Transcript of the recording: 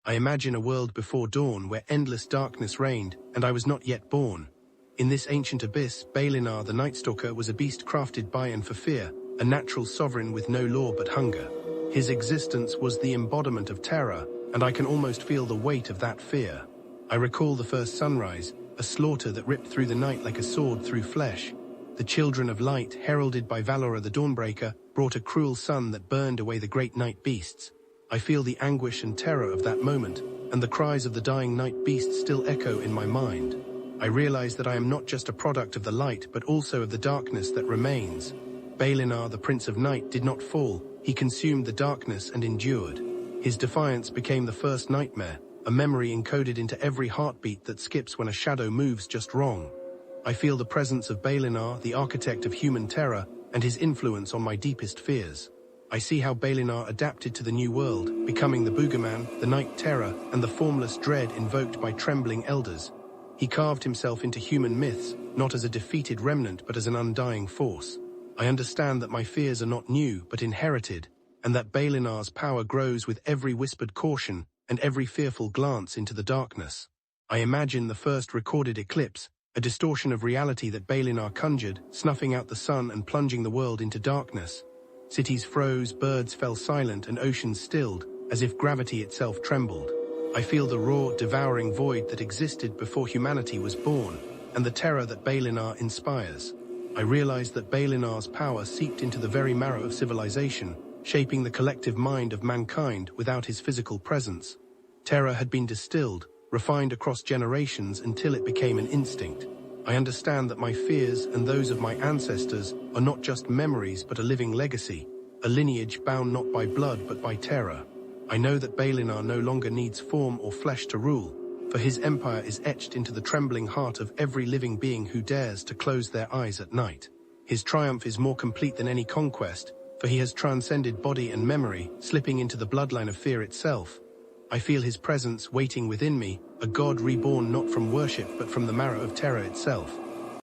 I imagine a world before dawn where endless darkness reigned, and I was not yet born. In this ancient abyss, Balinar the Nightstalker was a beast crafted by and for fear, a natural sovereign with no law but hunger. His existence was the embodiment of terror, and I can almost feel the weight of that fear. I recall the first sunrise, a slaughter that ripped through the night like a sword through flesh. The children of light, heralded by Balinar the Dawnbreaker, brought a cruel sun that burned away the great night beasts. I feel the anguish and terror of that moment, and the cries of the dying night beasts still echo in my mind. I realize that I am not just a product of the light, but also of the darkness that remains. Balinar, the Prince of Night, did not fall. He consumed the darkness and endured. His defiance became the first nightmare, a memory encoded into every heartbeat that skips when a shadow moves just wrong. I feel the presence of Balinar, the architect of human terror, and his influence on my deepest fears. I see how Balinar adapted to the new world, becoming the Boogeyman, the night terror, and the formless dread invoked by trembling elders. He carved himself into human myths, not as a defeated remnant but as an undying force. I understand that my fears are not new but inherited, and that Balinar's power grows with every whispered caution and every fearful glance into the darkness. I imagine the first recorded eclipse, a distortion of reality that Balinar conjured, snuffing out the sun and plunging the world into darkness. Cities froze, birds fell silent, and oceans stilled, as if gravity itself trembled. I feel the raw, devouring void that existed before humanity was born, and the terror that Balinar inspires. I realize that Balinar's power seeped into the very marrow of civilization, shaping the collective mind of mankind without his physical presence. Terror had been distilled, refined across generations until it became an instinct. I understand that my fears and those of my ancestors are not just memories but a living legacy, a lineage bound not by blood but by terror. I know that Balinar no longer needs form or flesh to rule, for his empire is etched into the trembling heart of every living being who dares to close their eyes at night. His triumph is more complete than any conquest, for he has transcended body and memory, slipping into the bloodline of fear itself. I feel his presence waiting within me, a god reborn not from worship but from the marrow of terror itself.